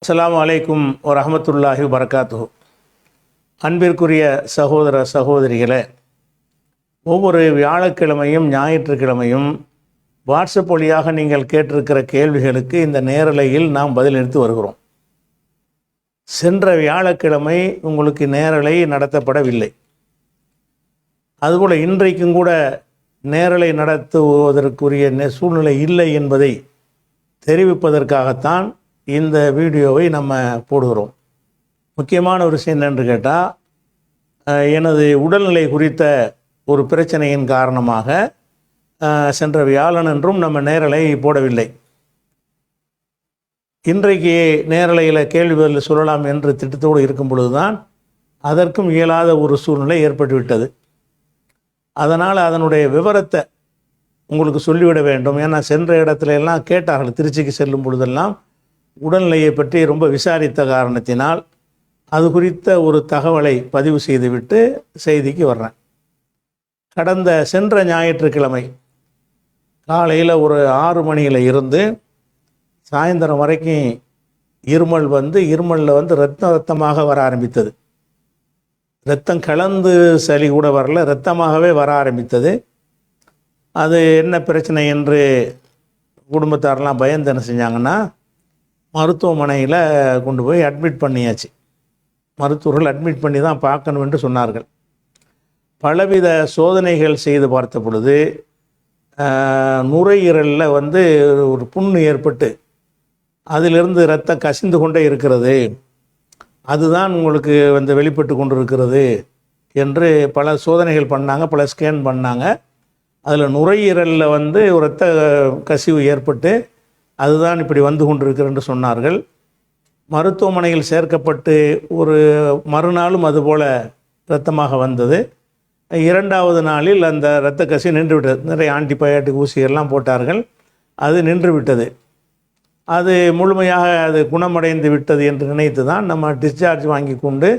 அஸ்ஸலாமு அலைக்கும் வரஹ்மத்துல்லாஹி வபரகாத்துஹு. அன்பிற்குரிய சகோதர சகோதரிகளே, ஒவ்வொரு வியாழக்கிழமையும் ஞாயிற்றுக்கிழமையும் வாட்ஸ்அப் வழியாக நீங்கள் கேட்டிருக்கிற கேள்விகளுக்கு இந்த நேரலையில் நாம் பதிலளித்து வருகிறோம். சென்ற வியாழக்கிழமை உங்களுக்கு நேரலை நடத்தப்படவில்லை. அதுபோல் இன்றைக்கும் கூட நேரலை நடத்துவதற்குரிய சூழ்நிலை இல்லை என்பதை தெரிவிப்பதற்காகத்தான் இந்த வீடியோவை நம்ம போடுகிறோம். முக்கியமான ஒரு விஷயம் என்னென்று கேட்டால், எனது உடல்நிலை குறித்த ஒரு பிரச்சனையின் காரணமாக சென்ற வியாழனன்றும் நம்ம நேரலை போடவில்லை. இன்றைக்கு நேரலையில் கேள்வி பதில் சொல்லலாம் என்று திட்டத்தோடு இருக்கும் பொழுது தான் அதற்கும் இயலாத ஒரு சூழ்நிலை ஏற்பட்டுவிட்டது. அதனால் அதனுடைய விவரத்தை உங்களுக்கு சொல்லிவிட வேண்டும். ஏன்னா சென்ற இடத்துல எல்லாம் கேட்டார்கள், திருச்சிக்கு செல்லும் பொழுதெல்லாம் உடல்நிலையை பற்றி ரொம்ப விசாரித்த காரணத்தினால் அது குறித்த ஒரு தகவலை பதிவு செய்துவிட்டு செய்திக்கு வர்றேன். சென்ற ஞாயிற்றுக்கிழமை காலையில் ஒரு 6 மணியில் இருந்து சாயந்தரம் வரைக்கும் இருமலில் ரத்தமாக வர ஆரம்பித்தது. ரத்தம் கலந்து சளி கூட வரல, ரத்தமாகவே வர ஆரம்பித்தது. அது என்ன பிரச்சனை என்று குடும்பத்தாரெலாம் பயந்து என்ன செஞ்சாங்கன்னா, மருத்துவமனையில் கொண்டு போய் அட்மிட் பண்ணியாச்சு. மருத்துவர்கள் அட்மிட் பண்ணி தான் பார்க்கணும் என்று சொன்னார்கள். பலவித சோதனைகள் செய்து பார்த்த பொழுது நுரையீரலில் ஒரு புண்ணு ஏற்பட்டு அதிலிருந்து ரத்தம் கசிந்து கொண்டே இருக்கிறது, அதுதான் உங்களுக்கு வெளிப்பட்டு கொண்டு இருக்கிறது என்று பல சோதனைகள் பண்ணாங்க, பல ஸ்கேன் பண்ணாங்க. அதில் நுரையீரலில் இரத்த கசிவு ஏற்பட்டு அதுதான் இப்படி வந்து கொண்டிருக்கிறது என்று சொன்னார்கள். மருத்துவமனையில் சேர்க்கப்பட்டு ஒரு மறுநாளும் அதுபோல் இரத்தமாக வந்தது. 2வது நாளில் அந்த இரத்த கசிவு நின்று விட்டது. நிறைய ஆன்டிபயோட்டிக் ஊசியெல்லாம் போட்டார்கள், அது நின்று விட்டது. அது முழுமையாக அது குணமடைந்து விட்டது என்று நினைத்து தான் நம்ம டிஸ்சார்ஜ் வாங்கி கொண்டு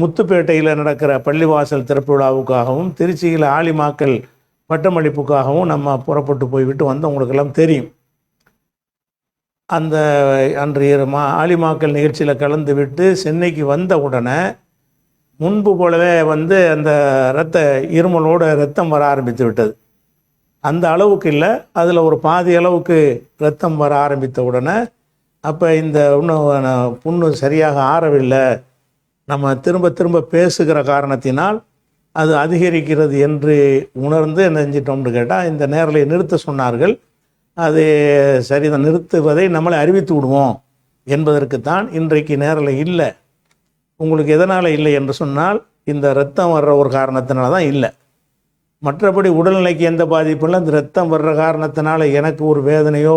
முத்துப்பேட்டையில் நடக்கிற பள்ளிவாசல் திறப்பு விழாவுக்காகவும் திருச்சியில் ஆலிமாக்கள் பட்டமளிப்புக்காகவும் நம்ம புறப்பட்டு போய்விட்டு வந்தோம். உங்களுக்கெல்லாம் தெரியும். அந்த அன்றைய ஆலிமாக்கள் நிகழ்ச்சியில் கலந்து விட்டு சென்னைக்கு வந்த உடனே முன்பு போலவே அந்த இருமலோடு ரத்தம் வர ஆரம்பித்து விட்டது. அந்த அளவுக்கு இல்லை, அதில் ஒரு பாதி அளவுக்கு ரத்தம் வர ஆரம்பித்த உடனே அப்போ இந்த இன்னும் புண்ணு சரியாக ஆறவில்லை, நம்ம திரும்ப திரும்ப பேசுகிற காரணத்தினால் அது அதிகரிக்கிறது என்று உணர்ந்து என்ன செஞ்சிட்டோம்னு கேட்டால் இந்த நேரலை நிறுத்த சொன்னார்கள். அது சரிதான், நிறுத்துவதை நம்மளை அறிவித்து விடுவோம் என்பதற்குத்தான் இன்றைக்கு நேரலை இல்லை. உங்களுக்கு எதனால் இல்லை என்று சொன்னால், இந்த ரத்தம் வர்ற ஒரு காரணத்தினால தான் இல்லை. மற்றபடி உடல்நிலைக்கு எந்த பாதிப்பும் இல்லை. இந்த ரத்தம் வர்ற காரணத்தினால எனக்கு ஒரு வேதனையோ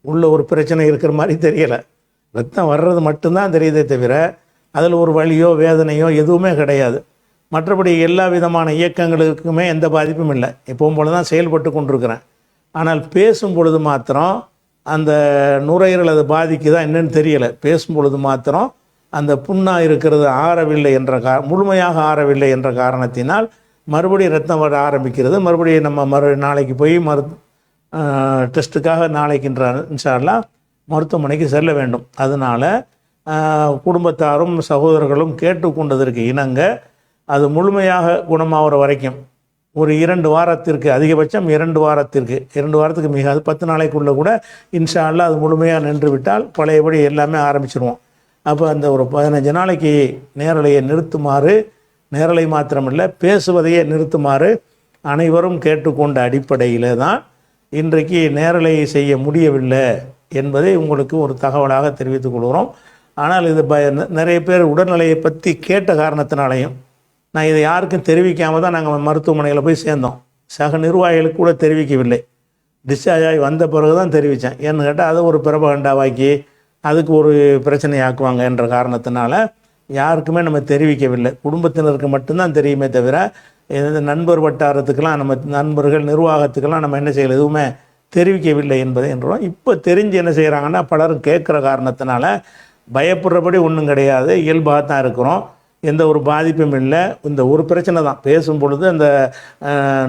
உள்ள ஒரு பிரச்சனை இருக்கிற மாதிரி தெரியலை. ரத்தம் வர்றது மட்டும்தான் தெரியுதே தவிர அதில் ஒரு வலியோ வேதனையோ எதுவுமே கிடையாது. மற்றபடி எல்லா விதமான இயக்கங்களுக்குமே எந்த பாதிப்பும் இல்லை. எப்பவும் போல தான் செயல்பட்டு கொண்டிருக்கிறேன். ஆனால் பேசும் பொழுது மாத்திரம் அந்த நுரையீரல் அது பாதிக்குதா என்னன்னு தெரியலை. பேசும் பொழுது மாத்திரம் அந்த புண்ணாக இருக்கிறது ஆறவில்லை முழுமையாக ஆறவில்லை என்ற காரணத்தினால் மறுபடியும் ரத்தம் வர ஆரம்பிக்கிறது. மறுபடியும் நம்ம நாளைக்கு போய் டெஸ்ட்டுக்காக நாளைக்கு இன்ஷா அல்லாஹ் மருத்துவமனைக்கு செல்ல வேண்டும். அதனால் குடும்பத்தாரும் சகோதரர்களும் கேட்டுக்கொண்டதற்கு இணங்க அது முழுமையாக குணமாகிற வரைக்கும் ஒரு 2 வாரத்திற்கு, அதிகபட்சம் 2 வாரத்துக்கு மிகாது 10 நாளைக்குள்ளே கூட இன்ஷா அல்லாஹ் அது முழுமையாக நின்று விட்டால் பழையபடி எல்லாமே ஆரம்பிச்சிடுவோம். அப்போ அந்த ஒரு 15 நாளைக்கு நேரலையை நிறுத்துமாறு, நேரலை மாத்திரமில்லை பேசுவதையே நிறுத்துமாறு அனைவரும் கேட்டுக்கொண்ட அடிப்படையில் தான் இன்றைக்கு நேரலை செய்ய முடியவில்லை என்பதை உங்களுக்கு ஒரு தகவலாக தெரிவித்துக் கொள்கிறோம். ஆனால் இது நிறைய பேர் உடல்நிலையை பற்றி கேட்ட காரணத்தினாலையும் நான் இதை யாருக்கும் தெரிவிக்காமல் தான் நாங்கள் மருத்துவமனையில் போய் சேர்ந்தோம். சக நிர்வாகிகளுக்கு கூட தெரிவிக்கவில்லை. டிஸ்சார்ஜ் ஆகி வந்த பிறகு தான் தெரிவித்தேன். ஏன்னு கேட்டால் அதை ஒரு பிரபகண்டாவாக்கி அதுக்கு ஒரு பிரச்சனை ஆக்குவாங்க என்ற காரணத்தினால யாருக்குமே நம்ம தெரிவிக்கவில்லை. குடும்பத்தினருக்கு மட்டும்தான் தெரியுமே தவிர நண்பர் வட்டாரத்துக்கெல்லாம் நம்ம நண்பர்கள் நிர்வாகத்துக்கெல்லாம் நம்ம என்ன செய்யலை, எதுவுமே தெரிவிக்கவில்லை என்பதை என்றோம். இப்போ தெரிஞ்சு என்ன செய்கிறாங்கன்னா, பலரும் கேட்குற காரணத்தினால பயப்படுறபடி ஒன்றும் கிடையாது, இயல்பாக தான் இருக்கிறோம், எந்த ஒரு பாதிப்பும் இல்லை. இந்த ஒரு பிரச்சனை தான், பேசும் பொழுது அந்த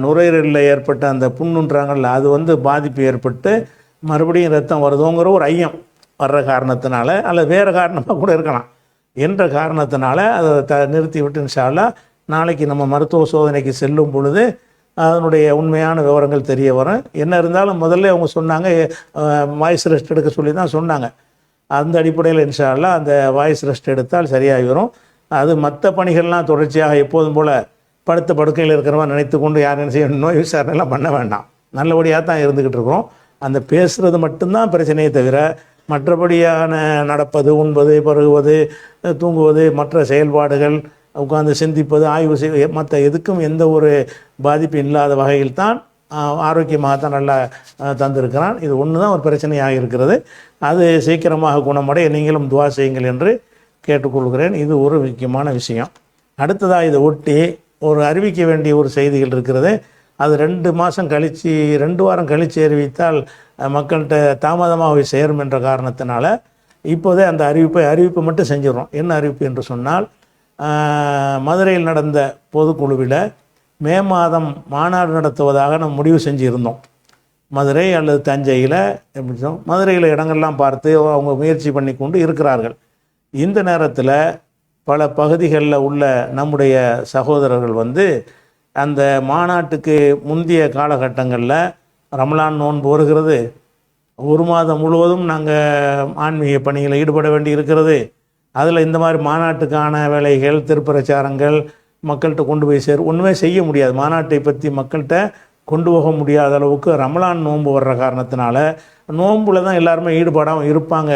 நுரையீரலில் ஏற்பட்ட அந்த புண்ணுன்றாங்கள்ல அது பாதிப்பு ஏற்பட்டு மறுபடியும் ரத்தம் வருதோங்கிற ஒரு ஐயம். வர்ற காரணத்தினால அல்லது வேறு காரணமாக கூட இருக்கலாம் என்ற காரணத்தினால அதை நிறுத்தி விட்டு இன்ஷா அல்லாஹ் நாளைக்கு நம்ம மருத்துவ சோதனைக்கு செல்லும் பொழுது அதனுடைய உண்மையான விவரங்கள் தெரிய வரும். என்ன இருந்தாலும் முதல்ல அவங்க சொன்னாங்க வாய்ஸ் ரெஸ்ட் எடுக்க சொல்லி தான் சொன்னாங்க. அந்த அடிப்படையில் இன்ஷா அல்லாஹ் அந்த வாய்ஸ் ரெஸ்ட் எடுத்தால் சரியாகி வரும். அது மற்ற பணிகள்லாம் தொடர்ச்சியாக எப்போதும் போல் படுத்த படுக்கையில் இருக்கிறவன் நினைத்து கொண்டு யாரும் என்ன செய்யணும், நோய் விசாரணைலாம் பண்ண வேண்டாம். நல்லபடியாக தான் இருந்துக்கிட்டு இருக்கிறோம். அந்த பேசுகிறது மட்டும்தான் பிரச்சனையே தவிர மற்றபடியான நடப்பது, உண்பது, பருகுவது, தூங்குவது, மற்ற செயல்பாடுகள், உட்கார்ந்து சிந்திப்பது, ஆய்வு செய்வது, மற்ற எதுக்கும் எந்த ஒரு பாதிப்பு இல்லாத வகையில் தான் ஆரோக்கியமாக தான் நல்லா தந்திருக்கிறான். இது ஒன்று தான் ஒரு பிரச்சனையாக இருக்கிறது. அது சீக்கிரமாக குணமடைய நீங்களும் துவா செய்யுங்கள் என்று கேட்டுக்கொள்கிறேன். இது ஒரு முக்கியமான விஷயம். அடுத்ததாக இதை ஒட்டி ஒரு அறிவிக்க வேண்டிய ஒரு செய்திகள் இருக்கிறது. அது 2 மாதம் கழித்து 2 வாரம் கழித்து அறிவித்தால் மக்கள்கிட்ட தாமதமாக போய் சேரும் என்ற காரணத்தினால இப்போதே அந்த அறிவிப்பை மட்டும் செஞ்சிடறோம். என்ன அறிவிப்பு என்று சொன்னால், மதுரையில் நடந்த பொதுக்குழுவில் மே மாதம் மாநாடு நடத்துவதாக நம்ம முடிவு செஞ்சுருந்தோம். மதுரை அல்லது தஞ்சையில் எப்படி மதுரையில் இடங்கள்லாம் பார்த்து அவங்க முயற்சி பண்ணி கொண்டு இருக்கிறார்கள். இந்த நேரத்தில் பல பகுதிகளில் உள்ள நம்முடைய சகோதரர்கள் வந்து அந்த மாநாட்டுக்கு முந்தைய காலகட்டங்களில் ரமலான் நோன்பு வருகிறது, 1 மாதம் முழுவதும் நாங்கள் ஆன்மீக பணியில் ஈடுபட வேண்டி இருக்கிறது, அதில் இந்த மாதிரி மாநாட்டுக்கான வேலைகள், திருப்பிரச்சாரங்கள் மக்கள்கிட்ட கொண்டு போய் ஒன்றுமே செய்ய முடியாது. மாநாட்டை பற்றி மக்கள்கிட்ட கொண்டு போக முடியாத அளவுக்கு ரமலான் நோன்பு வர்ற காரணத்தினால நோன்புல தான் எல்லாருமே ஈடுபாடாக இருப்பாங்க.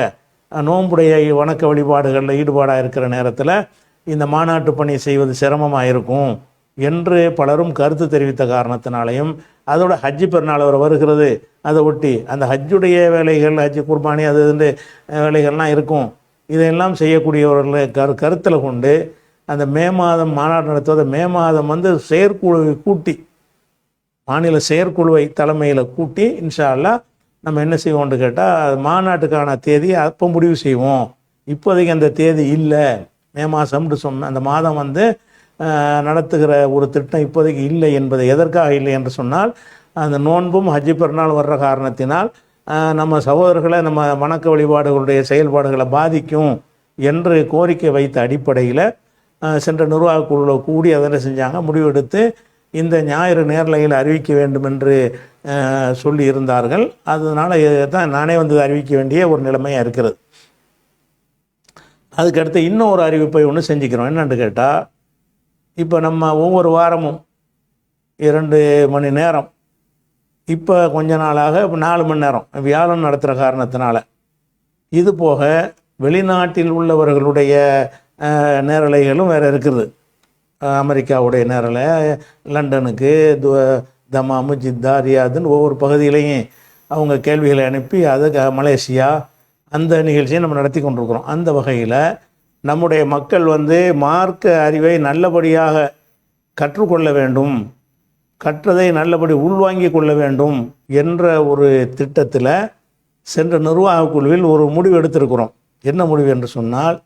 நோன்புடைய வணக்க வழிபாடுகளில் ஈடுபாடாக இருக்கிற நேரத்தில் இந்த மாநாட்டு பணி செய்வது சிரமமாக இருக்கும் என்று பலரும் கருத்து தெரிவித்த காரணத்தினாலையும், அதோட ஹஜ்ஜு பெருநாள் வருகிறது, அதை ஒட்டி அந்த ஹஜ்ஜுடைய வேலைகள், ஹஜ்ஜு குர்பானி அது வேலைகள்லாம் இருக்கும். இதையெல்லாம் செய்யக்கூடியவர்களை கருத்தில் கொண்டு அந்த மே மாதம் மாநாடு நடத்துவதை மே மாதம் வந்து செயற்குழுவை கூட்டி, மாநில செயற்குழுவை தலைமையில் கூட்டி இன்ஷா அல்லாஹ் நம்ம என்ன செய்வோம்னு கேட்டால் மாநாட்டுக்கான தேதி அப்போ முடிவு செய்வோம். இப்போதைக்கு அந்த தேதி இல்லை, மே மாதம்னு சொன்ன அந்த மாதம் வந்து நடத்துகிற ஒரு திட்டம் இப்போதைக்கு இல்லை என்பது எதற்காக இல்லை என்று சொன்னால், அந்த நோன்பும் ஹஜ்ஜு பெருநாள் வர்ற காரணத்தினால் நம்ம சகோதரர்களை நம்ம வணக்க வழிபாடுகளுடைய செயல்பாடுகளை பாதிக்கும் என்று கோரிக்கை வைத்த அடிப்படையில் சென்ற நிர்வாக குழுவில் கூடி அதனை செஞ்சாங்க. முடிவெடுத்து இந்த ஞாயிறு நேரலையில் அறிவிக்க வேண்டும் என்று சொல்லி இருந்தார்கள். அதனால் தான் நானே வந்து அறிவிக்க வேண்டிய ஒரு நிலைமையாக இருக்கிறது. அதுக்கடுத்து இன்னும் ஒரு அறிவிப்பை ஒன்று செஞ்சுக்கிறோம். என்னென்னு கேட்டால், இப்போ நம்ம ஒவ்வொரு வாரமும் 2 மணி நேரம், இப்போ கொஞ்ச நாளாக இப்போ 4 மணி நேரம் வியாழன் நடத்துகிற காரணத்தினால, இது போக வெளிநாட்டில் உள்ளவர்களுடைய நேரலைகளும் வேறு இருக்குது. அமெரிக்காவுடைய நேரலை, லண்டனுக்கு, தமாமு, ஜித்தா, ரியாதுன்னு ஒவ்வொரு பகுதியிலையும் அவங்க கேள்விகளை அனுப்பி அது மலேசியா அந்த நிகழ்ச்சியை நம்ம நடத்தி கொண்டிருக்கிறோம். அந்த வகையில் நம்முடைய மக்கள் வந்து மார்க்க அறிவை நல்லபடியாக கற்றுக்கொள்ள வேண்டும், கற்றதை நல்லபடி உள்வாங்கி கொள்ள வேண்டும் என்ற ஒரு திட்டத்தில் சென்ற நிர்வாக குழுவில் ஒரு முடிவு எடுத்திருக்கிறோம். என்ன முடிவு என்று சொன்னால்,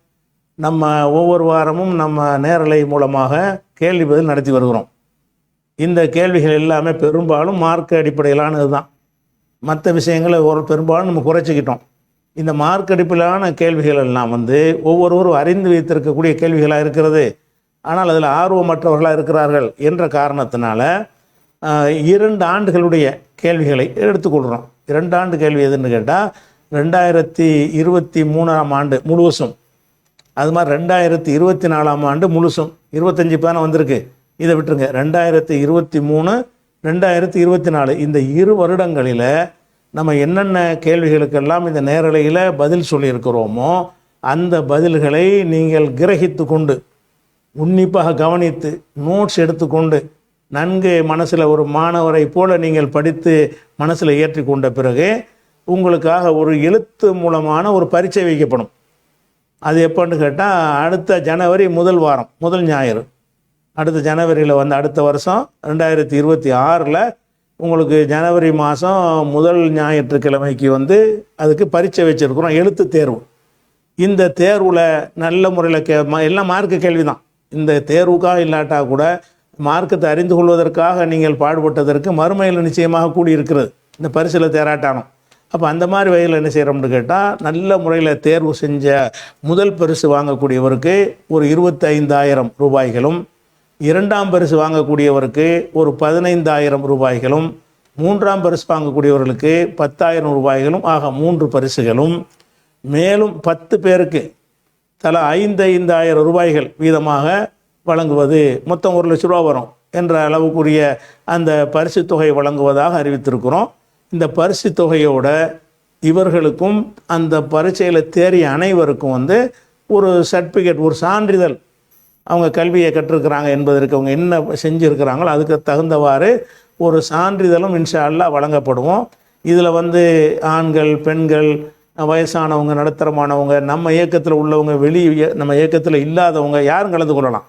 நம்ம ஒவ்வொரு வாரமும் நம்ம நேரலை மூலமாக கேள்வி பதில் நடத்தி வருகிறோம். இந்த கேள்விகள் எல்லாமே பெரும்பாலும் மார்க்க அடிப்படையிலானது தான். மற்ற விஷயங்களை பெரும்பாலும் நம்ம குறைச்சிக்கிட்டோம். இந்த மார்க் அடிப்படையிலான கேள்விகள் எல்லாம் வந்து ஒவ்வொருவரும் அறிந்து வைத்திருக்கக்கூடிய கேள்விகளாக இருக்கிறது. ஆனால் அதில் ஆர்வமற்றவர்களாக இருக்கிறார்கள் என்ற காரணத்தினால 2 ஆண்டுகளுடைய கேள்விகளை எடுத்துக்கொள்கிறோம். 2 ஆண்டு கேள்வி எதுன்னு கேட்டால், 2023ஆம் ஆண்டு முழுசும், அது மாதிரி 2024ஆம் ஆண்டு முழுசும், 25 தானே வந்திருக்கு, இதை விட்டுருங்க. 2023, 2024 இந்த 2 வருடங்களில் நம்ம என்னென்ன கேள்விகளுக்கெல்லாம் இந்த நேரலையில் பதில் சொல்லியிருக்கிறோமோ அந்த பதில்களை நீங்கள் கிரகித்து கொண்டு, உன்னிப்பாக கவனித்து, நோட்ஸ் எடுத்துக்கொண்டு, நன்கு மனசில் ஒரு மாணவரை போல நீங்கள் படித்து மனசில் ஏற்றி கொண்ட பிறகு உங்களுக்காக ஒரு எழுத்து மூலமான ஒரு பரீட்சை வைக்கப்படும். அது எப்போன்னு கேட்டால், அடுத்த ஜனவரி முதல் வாரம், முதல் ஞாயிறு, அடுத்த ஜனவரியில் வந்து அடுத்த வருஷம் 2026 உங்களுக்கு ஜனவரி மாதம் முதல் ஞாயிற்றுக்கிழமைக்கு வந்து அதுக்கு பரீட்சை வச்சுருக்குறோம், எழுத்து தேர்வு. இந்த தேர்வில் நல்ல முறையில் எல்லாம் மார்க்கு கேள்வி தான். இந்த தேர்வுக்காக இல்லாட்டா கூட மார்க்கத்தை அறிந்து கொள்வதற்காக நீங்கள் பாடுபட்டதற்கு மறுமையில் நிச்சயமாக கூடியிருக்கிறது இந்த பரிசில் தேராட்டானம். அப்போ அந்த மாதிரி வகையில் என்ன செய்கிறோம்னு கேட்டால், நல்ல முறையில் தேர்வு செஞ்ச முதல் பரிசு வாங்கக்கூடியவருக்கு ஒரு 25,000 ரூபாய்களும், இரண்டாம் பரிசு வாங்கக்கூடியவருக்கு ஒரு 15,000 ரூபாய்களும், மூன்றாம் பரிசு வாங்கக்கூடியவர்களுக்கு 10,000 ரூபாய்களும் ஆக 3 பரிசுகளும், மேலும் 10 பேருக்கு தலா 5,000 ரூபாய்கள் வீதமாக வழங்குவது, மொத்தம் 1 லட்ச ரூபா வரும் என்ற அளவுக்குரிய அந்த பரிசு தொகை வழங்குவதாக அறிவித்திருக்கிறோம். இந்த பரிசு தொகையோட இவர்களுக்கும் அந்த பரீட்சையில் தேறிய அனைவருக்கும் ஒரு சர்டிஃபிகேட், ஒரு சான்றிதழ், அவங்க கல்வியை கற்றிருக்கிறாங்க என்பதற்கு அவங்க என்ன செஞ்சுருக்கிறாங்களோ அதுக்கு தகுந்தவாறு ஒரு சான்றிதழும் இன்ஷா அல்லாஹ் வழங்கப்படுவோம். இதில் ஆண்கள், பெண்கள், வயசானவங்க, நடுத்தரமானவங்க, நம்ம இயக்கத்தில் உள்ளவங்க, நம்ம இயக்கத்தில் இல்லாதவங்க யாரும் கலந்து கொள்ளலாம்.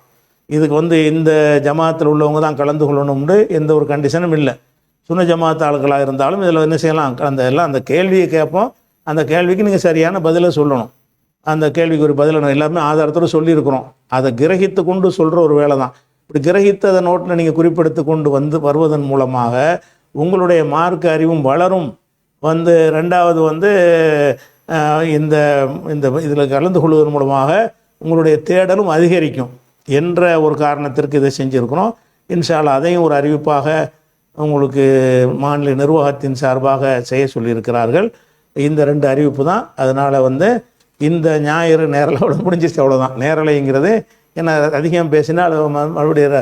இதுக்கு இந்த ஜமாத்தில் உள்ளவங்க தான் கலந்து கொள்ளணும்னு எந்த ஒரு கண்டிஷனும் இல்லை. சுன்ன ஜமாத் ஆட்களாக இருந்தாலும் இதில் என்ன செய்யலாம், அந்த கேள்வியை கேட்போம். அந்த கேள்விக்கு நீங்கள் சரியான பதிலை சொல்லணும். அந்த கேள்விக்கு ஒரு பதிலை எல்லாமே ஆதாரத்தோடு சொல்லியிருக்கிறோம். அதை கிரகித்து கொண்டு சொல்கிற ஒரு வேலை தான். இப்படி கிரகித்து அதை நோட்டில் நீங்கள் குறிப்பெடுத்து கொண்டு வருவதன் மூலமாக உங்களுடைய மார்க்க அறிவும் வளரும். ரெண்டாவது இந்த இதில் கலந்து கொள்வதன் மூலமாக உங்களுடைய தேடலும் அதிகரிக்கும் என்ற ஒரு காரணத்திற்கு இதை செஞ்சுருக்கிறோம். இன்ஷா அல்லாஹ் அதையும் ஒரு அறிவிப்பாக உங்களுக்கு மாநில நிர்வாகத்தின் சார்பாக செய்ய சொல்லியிருக்கிறார்கள். இந்த 2 அறிவிப்பு தான். அதனால் இந்த ஞாயிறு நேரலை முடிஞ்சிச்சு, அவ்வளோதான். நேரலைங்கிறது ஏன்னா அதிகம் பேசினால் மறுபடியும்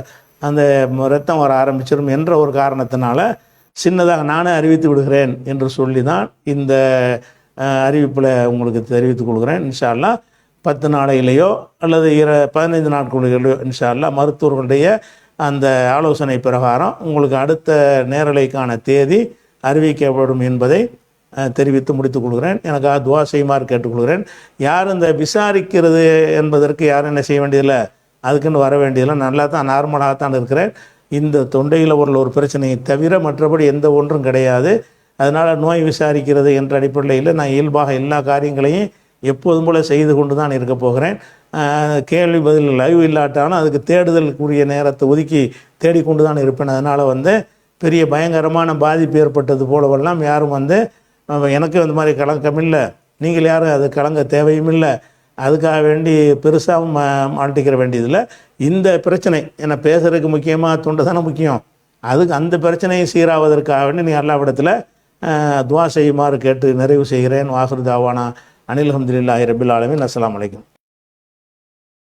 அந்த ரத்தம் வர ஆரம்பிச்சிடும் என்ற ஒரு காரணத்தினால சின்னதாக நானே அறிவித்து விடுகிறேன் என்று சொல்லி தான் இந்த அறிவிப்பில் உங்களுக்கு தெரிவித்துக் கொள்கிறேன். இன்ஷா அல்லாஹ் 10 நாளையிலேயோ அல்லது 15 நாட்களிலேயோ இன்ஷா அல்லாஹ் மருத்துவர்களுடைய அந்த ஆலோசனை பிரகாரம் உங்களுக்கு அடுத்த நேரலைக்கான தேதி அறிவிக்கப்படும் என்பதை தெரிவித்து முடித்துக் கொள்கிறேன். எனக்காக துவா செய்யுமாறு கேட்டுக்கொள்கிறேன். யார் இந்த விசாரிக்கிறது என்பதற்கு யாரும் என்ன செய்ய வேண்டியதில்லை, அதுக்குன்னு வர வேண்டியதில்லை. நல்லா தான் நார்மலாகத்தான் இருக்கிறேன். இந்த தொண்டையில் ஒரு பிரச்சனையை தவிர மற்றபடி எந்த ஒன்றும் கிடையாது. அதனால் நோய் விசாரிக்கிறது என்ற அடிப்படையில் நான் இயல்பாக எல்லா காரியங்களையும் எப்போதும் போல் செய்து கொண்டு தான் இருக்க போகிறேன். கேள்வி பதில் லைவ் இல்லாட்டாலும் அதுக்கு தேடுதலுக்குரிய நேரத்தை ஒதுக்கி தேடிக்கொண்டு தான் இருப்பேன். அதனால் பெரிய பயங்கரமான பாதிப்பு ஏற்பட்டது போலவெல்லாம் யாரும் எனக்கு அந்த மாதிரி கலங்கம் இல்லை, நீங்கள் யாரும் அது கலங்க தேவையும் இல்லை, அதுக்காக வேண்டி பெருசாகவும் மாட்டிக்கிற வேண்டியதில்லை. இந்த பிரச்சனை என்ன பேசுகிறதுக்கு முக்கியமாக தொண்டை தானே முக்கியம். அதுக்கு அந்த பிரச்சனையை சீராவதற்காக வேண்டி நீ அல்லாஹ்விடத்தில் துவா செய்யுமாறு கேட்டு நிறைவு செய்கிறேன். வாஹிரு தாவானா அனில் அல்ஹம்துலில்லாஹி ரப்பில் ஆலமீன். அஸ்ஸலாமு அலைக்கும்.